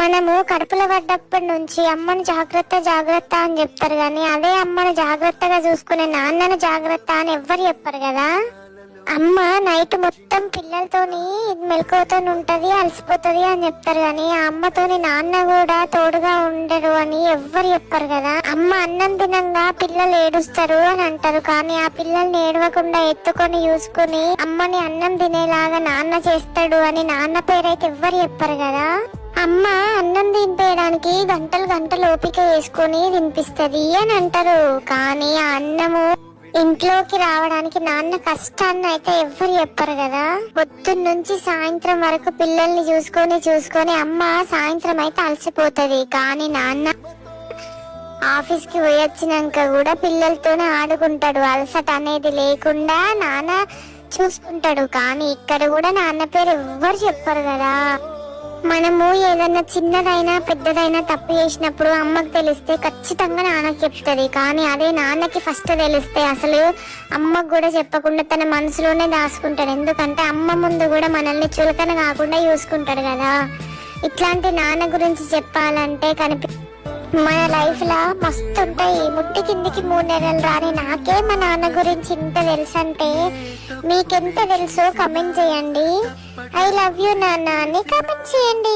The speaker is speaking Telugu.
మనము కడుపులో పడ్డప్పటి నుంచి అమ్మను జాగ్రత్త జాగ్రత్త అని చెప్తారు కానీ అదే అమ్మను జాగ్రత్తగా చూసుకునే నాన్నను జాగ్రత్త అని ఎవ్వరు చెప్పరు కదా. అమ్మ నైట్ మొత్తం పిల్లలతోని మెలకువతో ఉంటది, అలసిపోతుంది అని చెప్తారు కానీ ఆ అమ్మతోని నాన్న కూడా తోడుగా ఉండరు అని ఎవ్వరు చెప్పరు కదా. అమ్మ అన్నం తినంగా పిల్లలు ఏడుస్తారు అని అంటారు కానీ ఆ పిల్లల్ని ఏడవకుండా ఎత్తుకొని చూసుకుని అమ్మని అన్నం తినేలాగా నాన్న చేస్తాడు అని నాన్న పేరైతే ఎవ్వరు చెప్పరు కదా. అమ్మ అన్నం తినిపేయడానికి గంటలు గంటలు ఓపిక వేసుకొని తినిపిస్తది అని అంటారు కానీ ఆ అన్నము ఇంట్లోకి రావడానికి నాన్న కష్టాన్ని అయితే ఎవ్వరు చెప్పరు కదా. పొద్దున్న నుంచి సాయంత్రం వరకు పిల్లల్ని చూసుకొని అమ్మ సాయంత్రం అయితే అలసిపోతది కానీ నాన్న ఆఫీస్ కి పోయొచ్చినాక కూడా పిల్లలతోనే ఆడుకుంటాడు, అలసట అనేది లేకుండా నాన్న చూసుకుంటాడు. కానీ ఇక్కడ కూడా నాన్న పేరు ఎవ్వరు చెప్పరు కదా. మనము ఏదన్నా చిన్నదైనా పెద్దదైనా తప్పు చేసినప్పుడు అమ్మకు తెలిస్తే ఖచ్చితంగా నాన్నకి చెప్తుంది కానీ అదే నాన్నకి ఫస్ట్ తెలిస్తే అసలు అమ్మకు కూడా చెప్పకుండా తన మనసులోనే దాచుకుంటాడు. ఎందుకంటే అమ్మ ముందు కూడా మనల్ని చులకన కాకుండా చూసుకుంటాడు కదా. ఇట్లాంటి నాన్న గురించి చెప్పాలంటే మన లైఫ్ లా మస్తు ఉంటాయి. ముట్టి కిందికి 3 నెలలు రాని నాకే మా నాన్న గురించి ఇంత తెలుసు అంటే మీకెంత తెలుసో కమెంట్ చేయండి. ఐ లవ్ యూ నాన్న అని కమెంట్ చేయండి.